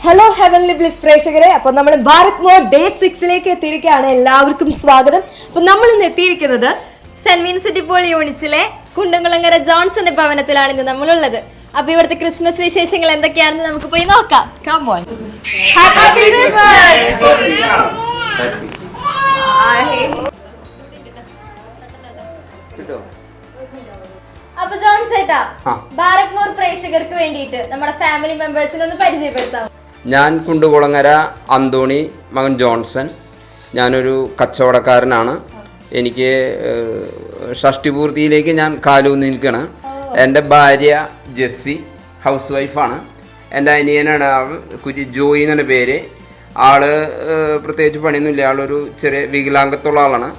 Hello heavenly bliss പ്രേക്ഷകരെ, അപ്പൊ നമ്മൾ ഭാരത് മോഡ് ഡേ 6 എത്തിയിരിക്കുകയാണ്. എല്ലാവർക്കും സ്വാഗതം. അപ്പൊ നമ്മൾ ഇന്ന് എത്തിയിരിക്കുന്നത് സെന്റ് വിൻസെന്റ് പോൾ യൂണിറ്റിലെ കുണ്ടംകുളങ്ങര ജോൺസന്റെ ഭവനത്തിലാണ് ഇന്ന് നമ്മളുള്ളത്. അപ്പൊ ഇവിടുത്തെ ക്രിസ്മസ് വിശേഷങ്ങൾ എന്തൊക്കെയാണെന്ന് നമുക്ക് പോയി നോക്കാം. Come on. Happy Christmas! അപ്പൊ ജോൺസ് ഏട്ടാ, ഭാരത് മോഡ് പ്രേക്ഷകർക്ക് വേണ്ടിയിട്ട് നമ്മുടെ ഫാമിലി മെമ്പേഴ്സിനെ ഒന്ന് പരിചയപ്പെടുത്താം. ഞാൻ കുണ്ടുകുളങ്ങര അന്തോണി മകൻ ജോൺസൺ. ഞാനൊരു കച്ചവടക്കാരനാണ്. എനിക്ക് ഷഷ്ടിപൂർത്തിയിലേക്ക് ഞാൻ കാലൂന്നി നിൽക്കുകയാണ്. എൻ്റെ ഭാര്യ ജെസ്സി ഹൗസ് വൈഫാണ്. എൻ്റെ അനിയനാണ് ജോയി എന്നാണ് പേര്. ആള് പ്രത്യേകിച്ച് പണിയൊന്നുമില്ല. ആളൊരു ചെറിയ വികലാംഗത്തുള്ള ആളാണ്.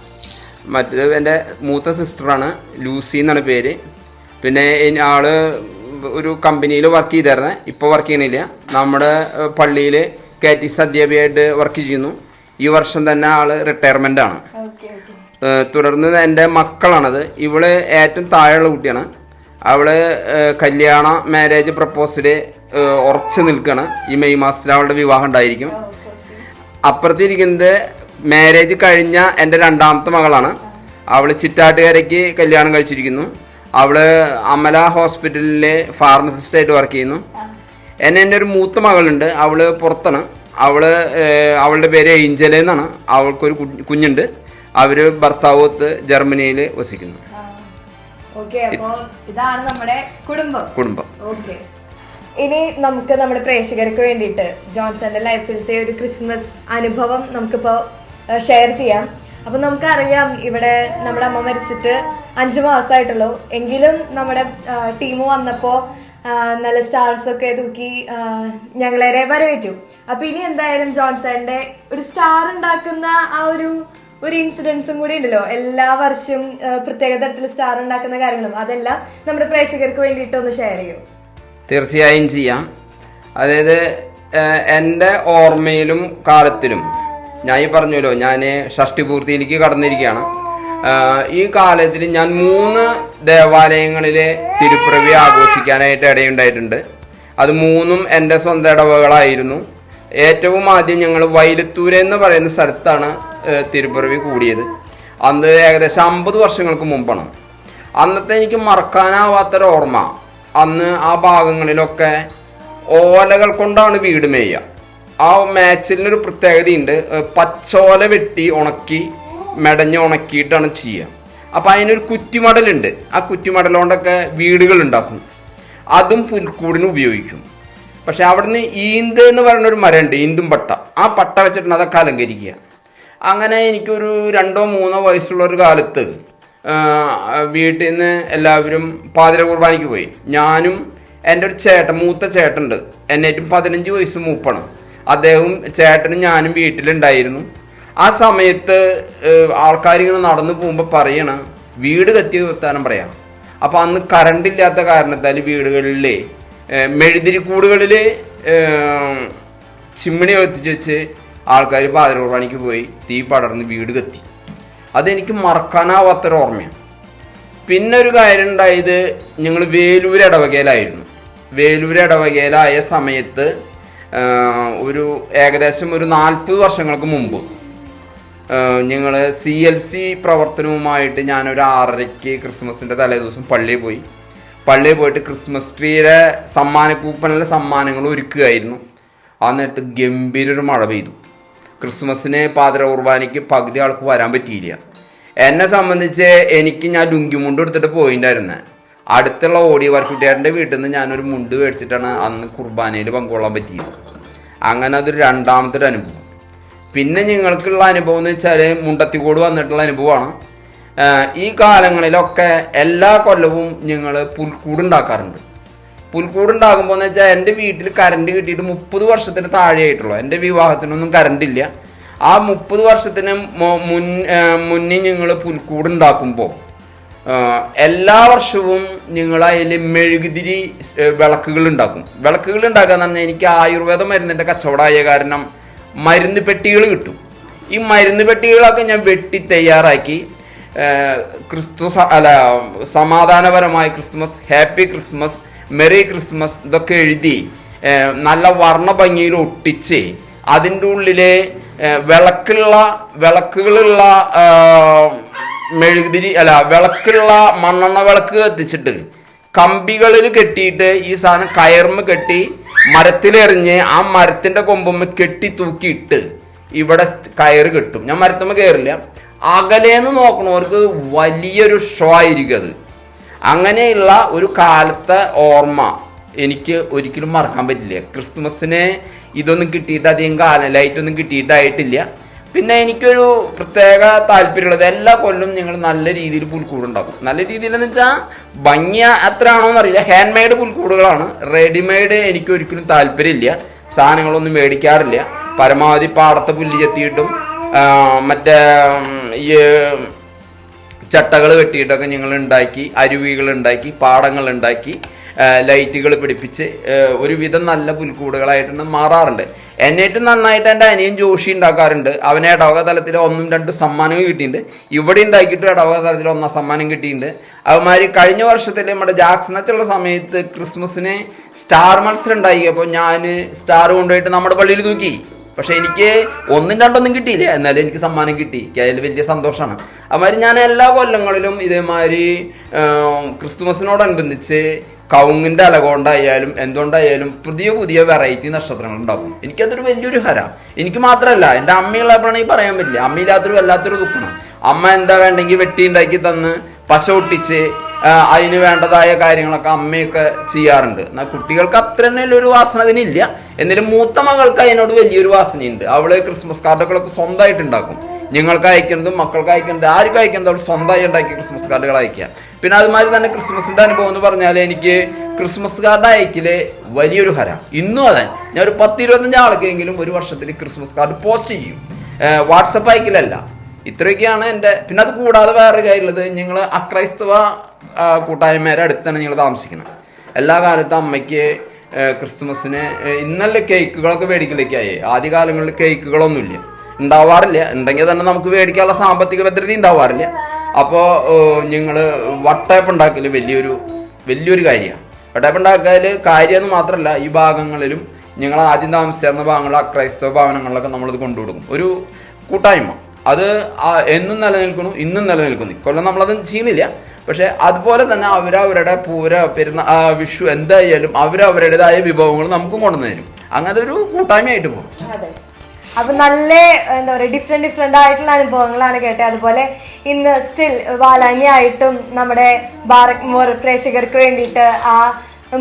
മറ്റേത് എൻ്റെ മൂത്ത സിസ്റ്ററാണ്, ലൂസി എന്നാണ് പേര്. പിന്നെ ആള് ഒരു കമ്പനിയിൽ വർക്ക് ചെയ്തായിരുന്നു. ഇപ്പോൾ വർക്ക് ചെയ്യണില്ല. നമ്മുടെ പള്ളിയിൽ കാറ്റീസ് അധ്യാപികയായിട്ട് വർക്ക് ചെയ്യുന്നു. ഈ വർഷം തന്നെ ആള് റിട്ടയർമെൻ്റ് ആണ്. തുടർന്ന് എൻ്റെ മക്കളാണത്. ഇവള് ഏറ്റവും താഴെയുള്ള കുട്ടിയാണ്. അവള് കല്യാണ മാരേജ് പ്രപ്പോസൽ ഉറച്ചു നിൽക്കുകയാണ്. ഈ മെയ് മാസത്തിൽ അവളുടെ വിവാഹം ഉണ്ടായിരിക്കും. അപ്പുറത്തിരിക്കുന്നത് മാരേജ് കഴിഞ്ഞ എൻ്റെ രണ്ടാമത്തെ മകളാണ്. അവള് ചിറ്റാട്ടുകാരയ്ക്ക് കല്യാണം കഴിച്ചിരിക്കുന്നു. അവള് അമല ഹോസ്പിറ്റലിലെ ഫാർമസിസ്റ്റായിട്ട് വർക്ക് ചെയ്യുന്നു. എൻ്റെ ഒരു മൂത്ത മകളുണ്ട്. അവള് പുറത്താണ്. അവളുടെ പേര് ഏഞ്ചൽ എന്നാണ്. അവൾക്കൊരു കുഞ്ഞുണ്ട്. അവര് ഭർത്താവത്ത് ജർമ്മനിയിൽ വസിക്കുന്നു. ഇതാണ് നമ്മുടെ കുടുംബം. ഇനി നമുക്ക് നമ്മുടെ പ്രേക്ഷകർക്ക് വേണ്ടിയിട്ട് ജോൺസന്റെ ലൈഫിലത്തെ ഒരു ക്രിസ്മസ് അനുഭവം നമുക്കിപ്പോ ഷെയർ ചെയ്യാം. അപ്പൊ നമുക്കറിയാം, ഇവിടെ നമ്മുടെ അമ്മ മരിച്ചിട്ട് 5 മാസമായിട്ടുള്ളൂ. എങ്കിലും നമ്മുടെ ടീം വന്നപ്പോ നല്ല സ്റ്റാർസ് ഒക്കെ തൂക്കി ഞങ്ങളെ വരവേറ്റു. അപ്പൊ ഇനി എന്തായാലും ജോൺസന്റെ ഒരു സ്റ്റാർ ഉണ്ടാക്കുന്ന ആ ഒരു ഇൻസിഡൻസും കൂടി ഉണ്ടല്ലോ. എല്ലാ വർഷവും പ്രത്യേക തരത്തിൽ സ്റ്റാർ ഉണ്ടാക്കുന്ന കാര്യങ്ങളും അതെല്ലാം നമ്മുടെ പ്രേക്ഷകർക്ക് വേണ്ടിയിട്ട് ഒന്ന് ഷെയർ ചെയ്യും. തീർച്ചയായും ചെയ്യാം. അതായത് എൻ്റെ ഓർമ്മയിലും കാലത്തിലും ഞാൻ ഈ പറഞ്ഞല്ലോ, ഞാൻ ഷഷ്ടിപൂർത്തിയിലേക്ക് കടന്നിരിക്കുകയാണ്. ഈ കാലത്തിൽ ഞാൻ 3 ദേവാലയങ്ങളിലെ തിരുപ്പിറവി ആഘോഷിക്കാനായിട്ട് ഇടയുണ്ടായിട്ടുണ്ട്. അത് 3ഉം എൻ്റെ സ്വന്തം ഇടവകളായിരുന്നു. ഏറ്റവും ആദ്യം ഞങ്ങൾ വൈലത്തൂര് എന്ന് പറയുന്ന സ്ഥലത്താണ് തിരുപ്പിറവി കൂടിയത്. അന്ന് ഏകദേശം 50 വർഷങ്ങൾക്ക് മുമ്പാണ്. അന്നത്തെ എനിക്ക് മറക്കാനാവാത്തൊരു ഓർമ്മ, അന്ന് ആ ഭാഗങ്ങളിലൊക്കെ ഓലകൾ കൊണ്ടാണ് വീട് മേയുക. ആ മാച്ചിനൊരു പ്രത്യേകതയുണ്ട്. പച്ചോല വെട്ടി ഉണക്കി മെടഞ്ഞ് ഉണക്കിയിട്ടാണ് ചെയ്യുക. അപ്പം അതിനൊരു കുറ്റിമടലുണ്ട്. ആ കുറ്റിമടൽ കൊണ്ടൊക്കെ വീടുകൾ ഉണ്ടാക്കും. അതും പുൽക്കൂടിന് ഉപയോഗിക്കും. പക്ഷെ അവിടുന്ന് ഈന്ത് എന്ന് പറയുന്നൊരു മരമുണ്ട്, ഈന്തും പട്ട. ആ പട്ട വെച്ചിട്ടാണ് അതൊക്കെ അലങ്കരിക്കുക. അങ്ങനെ എനിക്കൊരു 2-3 വയസ്സുള്ള ഒരു കാലത്ത് വീട്ടിൽ നിന്ന് എല്ലാവരും പാതിര കുർബാനയ്ക്ക് പോയി. ഞാനും എൻ്റെ ഒരു മൂത്ത ചേട്ടനുണ്ട്. എന്നേറ്റും 15 വയസ്സ് മൂപ്പാണ്. അദ്ദേഹവും ചേട്ടനും ഞാനും വീട്ടിലുണ്ടായിരുന്നു. ആ സമയത്ത് ആൾക്കാരിങ്ങനെ നടന്നു പോകുമ്പോൾ പറയണം, വീട് കത്തി വെത്താനും പറയാം. അപ്പം അന്ന് കറണ്ട് ഇല്ലാത്ത കാരണത്താൽ വീടുകളിൽ മെഴുതിരിക്കൂടുകളിൽ ചിമ്മിണി കത്തിച്ച് വെച്ച് ആൾക്കാർ പാതിര കുർബാനയ്ക്ക് പോയി തീ പടർന്ന് വീട് കത്തി. അതെനിക്ക് മറക്കാനാവാത്തൊരു ഓർമ്മയാണ്. പിന്നെ ഒരു കാര്യം ഉണ്ടായത്, ഞങ്ങൾ വേലൂർ ഇടവകയിലായിരുന്നു. വേലൂർ ഇടവകയിലായ സമയത്ത് ഏകദേശം ഒരു 40 വർഷങ്ങൾക്ക് മുമ്പ് ഞങ്ങൾ CLC പ്രവർത്തനവുമായിട്ട് ഞാനൊരു 6:30 ക്രിസ്മസിൻ്റെ തലേദിവസം പള്ളിയിൽ പോയിട്ട് ക്രിസ്മസ് ട്രീയുടെ കൂപ്പണിലെ സമ്മാനങ്ങൾ ഒരുക്കുകയായിരുന്നു. ആ നേരത്ത് ഗംഭീരൊരു മഴ പെയ്തു. ക്രിസ്മസിന് പാതിര കുർബാനയ്ക്ക് പകുതി ആൾക്ക് വരാൻ പറ്റിയില്ല. എന്നെ സംബന്ധിച്ച് ഞാൻ ലുങ്കി മുണ്ട് എടുത്തിട്ട് പോയിട്ടുണ്ടായിരുന്നത്. അടുത്തുള്ള ഓടി വർക്കുട്ടിയാറിൻ്റെ വീട്ടിൽ നിന്ന് ഞാനൊരു മുണ്ട് മേടിച്ചിട്ടാണ് അന്ന് കുർബാനയിൽ പങ്കുകൊള്ളാൻ പറ്റിയത്. അങ്ങനെ അതൊരു രണ്ടാമത്തെ ഒരു അനുഭവം. പിന്നെ ഞങ്ങൾക്കുള്ള അനുഭവം എന്ന് വെച്ചാൽ മുണ്ടത്തിക്കോട് വന്നിട്ടുള്ള അനുഭവമാണ്. ഈ കാലങ്ങളിലൊക്കെ എല്ലാ കൊല്ലവും ഞങ്ങൾ പുൽക്കൂടുണ്ടാക്കാറുണ്ട്. പുൽക്കൂടുണ്ടാകുമ്പോൾ എന്ന് വെച്ചാൽ എൻ്റെ വീട്ടിൽ കറണ്ട് കിട്ടിയിട്ട് 30 വർഷത്തിന് താഴെയായിട്ടുള്ളൂ. എൻ്റെ വിവാഹത്തിനൊന്നും കറണ്ടില്ല. ആ 30 വർഷത്തിന് മുന്നേ ഞങ്ങൾ പുൽക്കൂടുണ്ടാക്കുമ്പോൾ എല്ലാ വർഷവും ഞങ്ങൾ അതിൽ മെഴുകുതിരി വിളക്കുകൾ ഉണ്ടാക്കും. വിളക്കുകൾ ഉണ്ടാക്കാന്ന് പറഞ്ഞാൽ എനിക്ക് ആയുർവേദ മരുന്നിൻ്റെ കച്ചവടമായ കാരണം മരുന്ന് പെട്ടികൾ കിട്ടും. ഈ മരുന്ന് പെട്ടികളൊക്കെ ഞാൻ വെട്ടി തയ്യാറാക്കി സമാധാനപരമായ Christmas, happy Christmas, merry Christmas ഇതൊക്കെ എഴുതി നല്ല വർണ്ണ ഭംഗിയിൽ ഒട്ടിച്ച് അതിൻ്റെ ഉള്ളിലെ വിളക്കുകളുള്ള മെഴുകുതിരി അല്ല വിളക്കുള്ള മണ്ണെണ്ണ വിളക്ക് കത്തിച്ചിട്ട് കമ്പികളിൽ കെട്ടിയിട്ട് ഈ സാധനം കയർമ കെട്ടി മരത്തിലെറിഞ്ഞ് ആ മരത്തിന്റെ കൊമ്പുമ്മ കെട്ടി തൂക്കിയിട്ട് ഇവിടെ കയറ് കെട്ടും. ഞാൻ മരത്തുമ്മ കയറില്ല, അകലേന്ന് നോക്കണവർക്ക് വലിയൊരു ഷോ ആയിരിക്കും അത്. അങ്ങനെയുള്ള ഒരു കാലത്തെ ഓർമ്മ എനിക്ക് ഒരിക്കലും മറക്കാൻ പറ്റില്ല. ക്രിസ്മസിന് ഇതൊന്നും കിട്ടിയിട്ട് അധികം കാലം ലൈറ്റൊന്നും കിട്ടിയിട്ടായിട്ടില്ല. പിന്നെ എനിക്കൊരു പ്രത്യേക താല്പര്യമുള്ളത് എല്ലാ കൊല്ലം ഞങ്ങൾ നല്ല രീതിയിൽ പുൽക്കൂടുണ്ടാക്കും. നല്ല രീതിയിലെന്ന് വെച്ചാൽ ഭംഗി എത്ര ആണോന്ന് അറിയില്ല, ഹാൻഡ് മെയ്ഡ് പുൽക്കൂടുകളാണ്. റെഡിമെയ്ഡ് എനിക്ക് ഒരിക്കലും താല്പര്യമില്ല, സാധനങ്ങളൊന്നും മേടിക്കാറില്ല. പരമാവധി പാടത്തെ പുല്ല് ചെത്തിയിട്ടും മറ്റേ ഈ ചട്ടകൾ വെട്ടിയിട്ടൊക്കെ ഞങ്ങൾ ഉണ്ടാക്കി, അരുവികൾ ഉണ്ടാക്കി, പാടങ്ങൾ ഉണ്ടാക്കി, ലൈറ്റുകൾ പിടിപ്പിച്ച് ഒരുവിധം നല്ല പുൽക്കൂടുകളായിട്ട് മാറാറുണ്ട്. എന്നേറ്റവും നന്നായിട്ട് എൻ്റെ അനിയൻ ജോഷി ഉണ്ടാക്കാറുണ്ട്. അവന് ഇടവക തലത്തിൽ 1-2 സമ്മാനങ്ങൾ കിട്ടിയിട്ടുണ്ട്. ഇവിടെ ഉണ്ടാക്കിയിട്ട് ഇടവക തലത്തിൽ 1 സമ്മാനം കിട്ടിയിട്ടുണ്ട്. അതുമാതിരി കഴിഞ്ഞ വർഷത്തിൽ നമ്മുടെ ജാക്സണച്ചുള്ള സമയത്ത് ക്രിസ്മസിന് സ്റ്റാർ മത്സരം ഉണ്ടാക്കിയപ്പോൾ ഞാൻ സ്റ്റാർ കൊണ്ടുപോയിട്ട് നമ്മുടെ പള്ളിയിൽ തൂക്കി. പക്ഷെ എനിക്ക് 1-2 കിട്ടിയില്ല, എന്നാലും എനിക്ക് സമ്മാനം കിട്ടി. എനിക്ക് അതിൽ വലിയ സന്തോഷമാണ്. അതുമാതിരി ഞാൻ എല്ലാ കൊല്ലങ്ങളിലും ഇതേമാതിരി ക്രിസ്തുമസിനോടനുബന്ധിച്ച് കവുങ്ങിൻ്റെ അല കൊണ്ടായാലും എന്തുകൊണ്ടായാലും പുതിയ പുതിയ വെറൈറ്റി നക്ഷത്രങ്ങൾ ഉണ്ടാക്കും. എനിക്കതൊരു വലിയൊരു ഹര. എനിക്ക് മാത്രമല്ല, എൻ്റെ അമ്മയുള്ളപ്പോഴാണെങ്കിൽ പറയാൻ പറ്റില്ല. അമ്മയില്ലാത്തൊരു വല്ലാത്തൊരു ദുഃഖമാണ്. അമ്മ എന്താ വേണ്ടെങ്കിൽ വെട്ടി ഉണ്ടാക്കി തന്ന് പശ ഒട്ടിച്ച് അതിന് വേണ്ടതായ കാര്യങ്ങളൊക്കെ അമ്മയൊക്കെ ചെയ്യാറുണ്ട്. എന്നാൽ കുട്ടികൾക്ക് അത്ര തന്നെ ഒരു വാസന അതിനില്ല. എന്നാലും മൂത്ത മകൾക്ക് അതിനോട് വലിയൊരു വാസനയുണ്ട്. അവള് ക്രിസ്മസ് കാർഡുകളൊക്കെ സ്വന്തമായിട്ട് ഉണ്ടാക്കും. നിങ്ങൾക്ക് അയക്കുന്നതും മക്കൾക്ക് അയക്കുന്നത് ആർക്കും അയക്കുന്നത് അവൾ സ്വന്തമായി ഉണ്ടാക്കിയ ക്രിസ്മസ് കാർഡുകൾ അയക്കുക. പിന്നെ അതുമാതിരി തന്നെ ക്രിസ്മസിൻ്റെ അനുഭവം എന്ന് പറഞ്ഞാൽ എനിക്ക് ക്രിസ്മസ് കാർഡ് അയക്കില് വലിയൊരു ഹര. ഇന്നും അതെ, ഞാൻ ഒരു 10-25 ആൾക്കെങ്കിലും ഒരു വർഷത്തിൽ ക്രിസ്മസ് കാർഡ് പോസ്റ്റ് ചെയ്യും. വാട്സപ്പ് അയക്കിലല്ല. ഇത്രയൊക്കെയാണ് എൻ്റെ. പിന്നെ അത് കൂടാതെ വേറെ കാര്യമുള്ളത്, ഞങ്ങൾ അക്രൈസ്തവ കൂട്ടായ്മയുടെ അടുത്താണ് ഞങ്ങൾ താമസിക്കുന്നത്. എല്ലാ കാലത്തും അമ്മയ്ക്ക് ക്രിസ്മസിന് ഇന്നലെ കേക്കുകളൊക്കെ മേടിക്കലേക്കായി. ആദ്യകാലങ്ങളിൽ കേക്കുകളൊന്നുമില്ല, ഉണ്ടാവാറില്ല. ഉണ്ടെങ്കിൽ തന്നെ നമുക്ക് മേടിക്കാനുള്ള സാമ്പത്തിക ഭദ്രത ഉണ്ടാവാറില്ല. അപ്പോൾ ഞങ്ങൾ വട്ടയപ്പം ഉണ്ടാക്കൽ വലിയൊരു കാര്യമാണ്. വട്ടയപ്പം ഉണ്ടാക്കൽ കാര്യമെന്ന് മാത്രമല്ല, ഈ ഭാഗങ്ങളിലും ഞങ്ങൾ ആദ്യം താമസിച്ചിരുന്ന ഭാഗങ്ങൾ അക്രൈസ്തവ ഭവനങ്ങളിലൊക്കെ നമ്മളിത് കൊണ്ടുകൊടുക്കും. ഒരു കൂട്ടായ്മ അത് എന്നും നിലനിൽക്കുന്നു, ഇന്നും നിലനിൽക്കുന്നു. കൊല്ലം നമ്മളത് ചെയ്യുന്നില്ല. പക്ഷെ അതുപോലെ തന്നെ അവരവരുടെ വിഷു എന്തായാലും അവരവരുടേതായ വിഭവങ്ങൾ നമുക്കും കൊണ്ടുവന്നു തരും. അങ്ങനെ ഒരു കൂട്ടായ്മയായിട്ട് പോകും. അപ്പൊ നല്ല എന്താ പറയുക ഡിഫറെന്റ് ആയിട്ടുള്ള അനുഭവങ്ങളാണ് കേട്ടത്. അതുപോലെ ഇന്ന് സ്റ്റിൽ വാലാങ്ങിയായിട്ടും നമ്മുടെ ഭാരത് മോർ പ്രേക്ഷകർക്ക് വേണ്ടിയിട്ട് ആ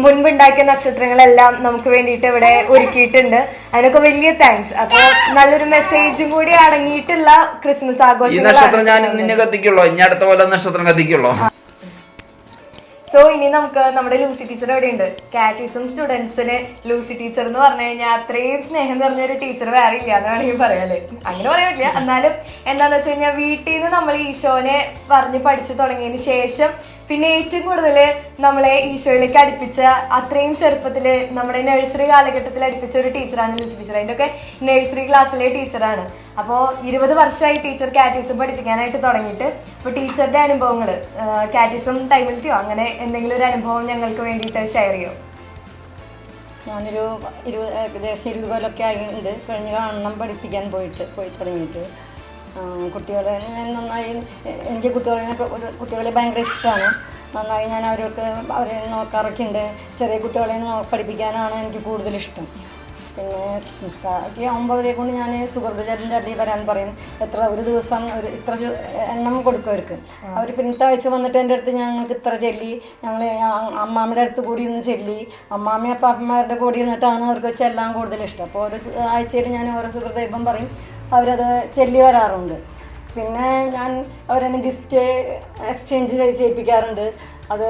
മുൻപുണ്ടാക്കിയ നക്ഷത്രങ്ങളെല്ലാം നമുക്ക് വേണ്ടിയിട്ട് ഇവിടെ ഒരുക്കിയിട്ടുണ്ട്. അതിനൊക്കെ വലിയ താങ്ക്സ്. അപ്പൊ നല്ലൊരു മെസ്സേജും കൂടി അടങ്ങിയിട്ടുള്ള ക്രിസ്മസ് ആഘോഷം. നക്ഷത്രം ഞാൻ നിന്നെ കത്തിക്കുള്ളൂ, ഇനി അടുത്ത പോലെ നക്ഷത്രം കത്തിക്കുള്ളൂ. സോ ഇനി നമുക്ക് നമ്മുടെ ലൂസി ടീച്ചർ എവിടെയുണ്ട്. കാറ്റിസം സ്റ്റുഡൻസിന് ലൂസി ടീച്ചർ എന്ന് പറഞ്ഞു കഴിഞ്ഞാൽ അത്രയും സ്നേഹം നിറഞ്ഞൊരു ടീച്ചർ വേറെ ഇല്ല എന്ന് വേണമെങ്കിൽ പറയാല്ലേ. അങ്ങനെ പറയാൻ പറ്റില്ല. എന്നാലും എന്താണെന്ന് വെച്ച് കഴിഞ്ഞാൽ വീട്ടിൽ നിന്ന് നമ്മൾ ഈശോനെ പറഞ്ഞ് പഠിച്ചു തുടങ്ങിയതിന് ശേഷം പിന്നെ ഏറ്റവും കൂടുതൽ നമ്മളെ ഈശോയിലേക്ക് അടുപ്പിച്ച അത്രയും ചെറുപ്പത്തിൽ നമ്മുടെ നഴ്സറി കാലഘട്ടത്തിൽ അടുപ്പിച്ച ഒരു ടീച്ചറാണ് ലൂസി ടീച്ചർ. അതിൻ്റെ ഒക്കെ നഴ്സറി ക്ലാസ്സിലെ ടീച്ചറാണ്. അപ്പോൾ 20 വർഷമായി ടീച്ചർ കാറ്റിസം പഠിപ്പിക്കാനായിട്ട് തുടങ്ങിയിട്ട്. അപ്പോൾ ടീച്ചറുടെ അനുഭവങ്ങൾ കാറ്റിസം ടൈമിലെത്തിയോ അങ്ങനെ എന്തെങ്കിലും ഒരു അനുഭവം ഞങ്ങൾക്ക് വേണ്ടിയിട്ട് ഷെയർ ചെയ്യോ? ഞാനൊരു ഏകദേശം 20 കൊല്ലമൊക്കെ ആയിട്ടുണ്ട് കഴിഞ്ഞ കാണണം പഠിപ്പിക്കാൻ പോയി തുടങ്ങിയിട്ട്. കുട്ടികളെ ഞാൻ നന്നായി, എനിക്ക് കുട്ടികളെ ഭയങ്കര ഇഷ്ടമാണ്. നന്നായി ഞാൻ അവരെ നോക്കാറൊക്കെ ഉണ്ട്. ചെറിയ കുട്ടികളെ പഠിപ്പിക്കാനാണ് എനിക്ക് കൂടുതലിഷ്ടം. പിന്നെ ക്രിസ്മസ് ഒക്കെ ആകുമ്പോൾ അവരെ കൊണ്ട് ഞാൻ സുഹൃത്തുചാരിൻ്റെ അടുത്ത് വരാൻ പറയും. ഒരു ദിവസം ഇത്ര എണ്ണം കൊടുക്കും അവർക്ക്. അവർ പിന്നത്തെ ആഴ്ച വന്നിട്ട് എൻ്റെ അടുത്ത് ഞങ്ങൾക്ക് ഇത്ര ചൊല്ലി, ഞങ്ങൾ അമ്മാമ്മയുടെ അടുത്ത് കൂടി ഇരുന്ന് ചൊല്ലി, അമ്മാമ്മയും അപ്പാപ്പന്മാരുടെ കൂടി ഇരുന്നിട്ടാണ് അവർക്ക് ചെല്ലാൻ കൂടുതലിഷ്ടം. അപ്പോൾ ഓരോ ആഴ്ചയിൽ ഞാൻ ഓരോ സുഹൃത്തുക്കം പറയും, അവരത് ചൊല്ലി വരാറുണ്ട്. പിന്നെ ഞാൻ അവരെന്നെ ഗിഫ്റ്റ് എക്സ്ചേഞ്ച് ചെയ്യിപ്പിക്കാറുണ്ട്. അത്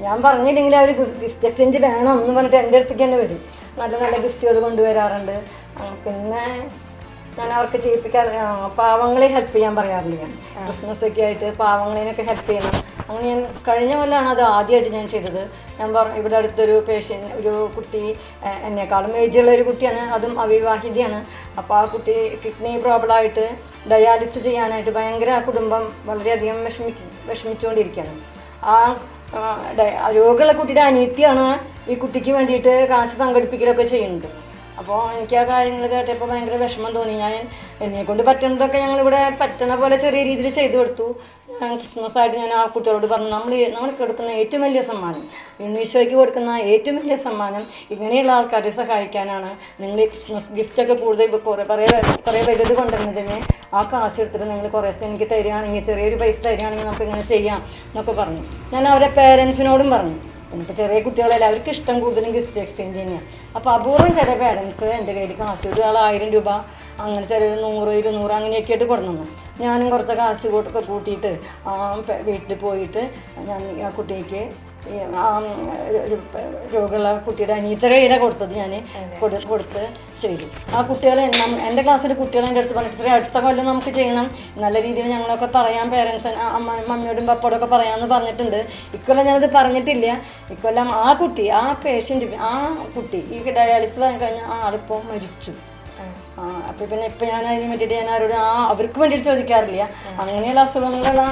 ഞാൻ പറഞ്ഞില്ലെങ്കിൽ അവർ ഗിഫ്റ്റ് എക്സ്ചേഞ്ച് വേണം എന്ന് പറഞ്ഞിട്ട് എൻ്റെ അടുത്തേക്ക് തന്നെ വരും. നല്ല നല്ല ഗിഫ്റ്റുകൾ കൊണ്ടുവരാറുണ്ട്. പിന്നെ ഞാൻ അവർക്ക് പാവങ്ങളെ ഹെൽപ്പ് ചെയ്യാൻ പറയാറുണ്ട്. ഞാൻ ക്രിസ്മസ് ഒക്കെ ആയിട്ട് പാവങ്ങളെയൊക്കെ ഹെൽപ്പ് ചെയ്യണം. അങ്ങനെ ഞാൻ കഴിഞ്ഞ കൊല്ലമാണ് അത് ആദ്യമായിട്ട് ഞാൻ ചെയ്തത്. ഞാൻ ഇവിടെ അടുത്തൊരു ഒരു കുട്ടി, എന്നെക്കാളും ഏജുള്ള ഒരു കുട്ടിയാണ്, അതും അവിവാഹിതയാണ്. അപ്പോൾ ആ കുട്ടി കിഡ്നി പ്രോബ്ലമായിട്ട് ഡയാലിസിസ് ചെയ്യാനായിട്ട് ഭയങ്കര ആ കുടുംബം വളരെയധികം വിഷമിച്ചുകൊണ്ടിരിക്കുകയാണ്. ആ രോഗമുള്ള കുട്ടിയുടെ അനിയത്തിയാണ് ഈ കുട്ടിക്ക് വേണ്ടിയിട്ട് കാശ് സംഘടിപ്പിക്കലൊക്കെ ചെയ്യുന്നുണ്ട്. അപ്പോൾ എനിക്ക് ആ കാര്യങ്ങൾ കേട്ടപ്പോൾ ഭയങ്കര വിഷമം തോന്നി. ഞാൻ എന്നെക്കൊണ്ട് പറ്റുന്നതൊക്കെ ഞങ്ങളിവിടെ പറ്റുന്ന പോലെ ചെറിയ രീതിയിൽ ചെയ്തു കൊടുത്തു. ക്രിസ്മസ് ആയിട്ട് ഞാൻ ആ കുട്ടികളോട് പറഞ്ഞു, നമ്മൾ കൊടുക്കുന്ന ഏറ്റവും വലിയ സമ്മാനം, ഈശോയ്ക്ക് കൊടുക്കുന്ന ഏറ്റവും വലിയ സമ്മാനം ഇങ്ങനെയുള്ള ആൾക്കാരെ സഹായിക്കാനാണ്. നിങ്ങൾ ഈ ക്രിസ്മസ് ഗിഫ്റ്റൊക്കെ കൂടുതൽ കുറേ വലുത് കൊണ്ടുവന്നതിന് ആ കാശ് എടുത്തിട്ട് നിങ്ങൾ കുറേ എനിക്ക് തരികയാണെങ്കിൽ, ചെറിയൊരു പൈസ തരികയാണെങ്കിൽ നമുക്ക് ഇങ്ങനെ ചെയ്യാം എന്നൊക്കെ പറഞ്ഞു. ഞാൻ അവരെ പേരൻസിനോടും പറഞ്ഞു. ഇപ്പോൾ ചെറിയ കുട്ടികളെല്ലാം അവർക്ക് ഇഷ്ടം കൂടുതലും ഗിഫ്റ്റ് എക്സ്ചേഞ്ച് തന്നെയാണ്. അപ്പോൾ അപൂർവം ചില പേരൻസ് എൻ്റെ കയ്യിൽ കാശ് ഒരു ആൾ 1000 രൂപ, അങ്ങനെ ചില 100, 200 അങ്ങനെയൊക്കെ ആയിട്ട് കൊടുക്കുന്നു. ഞാനും കുറച്ച് കാശ് കൂട്ടിയിട്ട് വീട്ടിൽ പോയിട്ട് ഞാൻ ആ കുട്ടിക്ക് ഒരു രോഗമുള്ള കുട്ടിയുടെ അനീത്തര കയ്യില കൊടുത്തത് ഞാൻ കൊടുത്ത് ചെയ്തു. ആ കുട്ടികളെ എൻ്റെ ക്ലാസ്സിലെ കുട്ടികളെ എൻ്റെ അടുത്ത് പറഞ്ഞിട്ട് ഇത്രയും അടുത്ത കൊല്ലം നമുക്ക് ചെയ്യണം, നല്ല രീതിയിൽ ഞങ്ങളൊക്കെ പറയാം, പേരൻസ് മമ്മിയോടും പപ്പയോടൊക്കെ പറയാമെന്ന് പറഞ്ഞിട്ടുണ്ട്. ഇക്കൊല്ലം ഞാനത് പറഞ്ഞിട്ടില്ല. ഇക്കൊല്ലം ആ കുട്ടി, ആ പേഷ്യൻ്റ്, ആ കുട്ടി ഈ ഡയാലിസിസ് വാങ്ങി കഴിഞ്ഞാൽ ആ ആളിപ്പോൾ മരിച്ചു. അപ്പോൾ പിന്നെ ഇപ്പം ഞാൻ അതിന് വേണ്ടിയിട്ട് ഞാൻ ആരോട് അവർക്ക് വേണ്ടിയിട്ട് ചോദിക്കാറില്ല. അങ്ങനെയുള്ള അസുഖങ്ങളുള്ള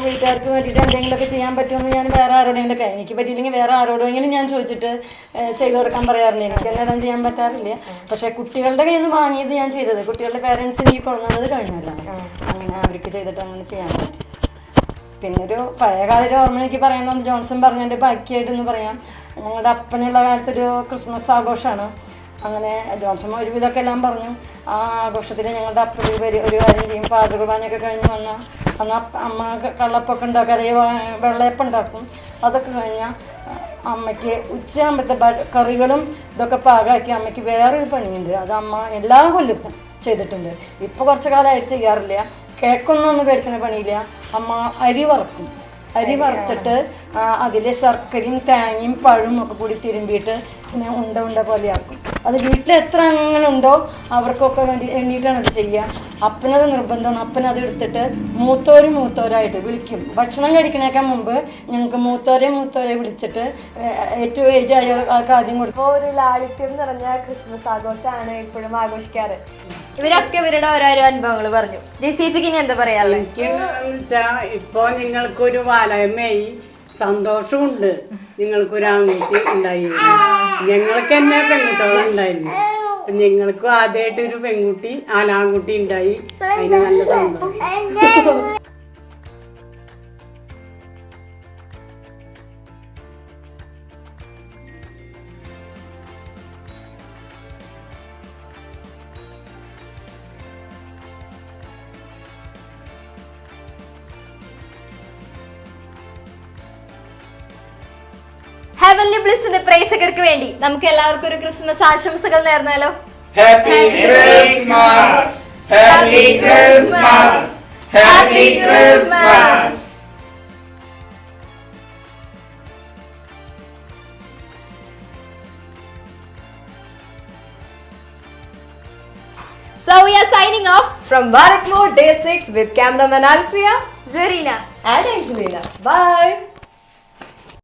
വീട്ടുകാർക്ക് വേണ്ടിയിട്ട് എന്തെങ്കിലുമൊക്കെ ചെയ്യാൻ പറ്റുമെന്ന് ഞാൻ വേറെ ആരോടെങ്കിലും എനിക്ക് പറ്റിയില്ലെങ്കിൽ വേറെ ആരോടെങ്കിലും ഞാൻ ചോദിച്ചിട്ട് ചെയ്തു കൊടുക്കാൻ പറയാറില്ല. എനിക്ക് എല്ലാം ചെയ്യാൻ പറ്റാറില്ല. പക്ഷേ കുട്ടികളുടെ കയ്യിൽ നിന്ന് വാങ്ങിയത് ഞാൻ ചെയ്തത്, കുട്ടികളുടെ പേരൻസ് എനിക്ക് കൊണ്ടുവന്നത് കഴിഞ്ഞല്ല. അങ്ങനെ അവർക്ക് ചെയ്തിട്ട് അങ്ങനെ ചെയ്യാൻ പറ്റും. പിന്നെ ഒരു പഴയകാല ഒരു ഓർമ്മ എനിക്ക് പറയാൻ ജോൺസൺ പറഞ്ഞതിൻ്റെ ബാക്കിയായിട്ടെന്ന് പറയാം. ഞങ്ങളുടെ അപ്പനുള്ള കാലത്തൊരു ക്രിസ്മസ് ആഘോഷമാണ്. അങ്ങനെ ജോൺസൺ ഒരുവിധമൊക്കെ എല്ലാം പറഞ്ഞു. ആ ആഘോഷത്തിൽ ഞങ്ങളുടെ അപ്പം ഒരു കാര്യം ചെയ്യും, പാചകവാനൊക്കെ കഴിഞ്ഞ് അന്ന് അമ്മ കള്ളപ്പൊക്കെ ഉണ്ടാക്കും, അല്ലെങ്കിൽ വെള്ളയപ്പം ഉണ്ടാക്കും. അതൊക്കെ കഴിഞ്ഞാൽ അമ്മയ്ക്ക് ഉച്ചയാകുമ്പോഴത്തെ കറികളും ഇതൊക്കെ പാകമാക്കി അമ്മയ്ക്ക് വേറൊരു പണിയുണ്ട്. അത് അമ്മ എല്ലാ കൊല്ലത്തും ചെയ്തിട്ടുണ്ട്. ഇപ്പോൾ കുറച്ച് കാലമായിട്ട് ചെയ്യാറില്ല. കേക്കൊന്നും പേടിക്കുന്ന പണിയില്ല. അമ്മ അരി വറുക്കും. അരി വറുത്തിട്ട് അതിൽ ശർക്കരയും തേങ്ങയും പഴവും ഒക്കെ കൂടി തിരുമ്പിയിട്ട് പിന്നെ ഉണ്ട പോലെയാക്കും. അത് വീട്ടിൽ എത്ര അംഗങ്ങളുണ്ടോ അവർക്കൊക്കെ വേണ്ടി എണ്ണീട്ടാണ് അത് ചെയ്യുക. അപ്പനത് നിർബന്ധമാണ്. അപ്പനത് എടുത്തിട്ട് മൂത്തോരായിട്ട് വിളിക്കും. ഭക്ഷണം കഴിക്കണേക്കാൾ മുമ്പ് ഞങ്ങൾക്ക് മൂത്തോരെ വിളിച്ചിട്ട് ഏറ്റവും ഏജ് ആയ ആൾക്ക് ആദ്യം കൊടുക്കും. ഇപ്പോൾ ഒരു ലാളിത്യം നിറഞ്ഞ ക്രിസ്മസ് ആഘോഷമാണ് ഇപ്പോഴും ആഘോഷിക്കാറ്. ഇവരൊക്കെ ഇവരുടെ ഓരോരോ അനുഭവങ്ങൾ പറഞ്ഞു. ചേച്ചിക്ക് ഇനി എന്താ പറയാനുള്ളത്? എനിക്കെന്ന് വെച്ചാൽ ഇപ്പോൾ നിങ്ങൾക്കൊരു വാലയമായി സന്തോഷമുണ്ട്. നിങ്ങൾക്കൊരു ആൺകുട്ടി ഉണ്ടായി, ഞങ്ങൾക്ക് തന്നെ പെൺകുട്ടികളുണ്ടായിരുന്നു. ഞങ്ങൾക്കും ആദ്യമായിട്ടൊരു പെൺകുട്ടി ആൺകുട്ടി ഉണ്ടായി. അതിന് നല്ല സന്തോഷം. ഹെവൻലി ബ്ലിസിന്റെ പ്രേക്ഷകർക്ക് വേണ്ടി നമുക്ക് എല്ലാവർക്കും ഒരു ക്രിസ്മസ് ആശംസകൾ നേർന്നാലോ? Happy Christmas, happy Christmas, happy Christmas. So we are signing off from Barakmore Day 6 with cameraman Alfia, Zarina and Angelina. Bye.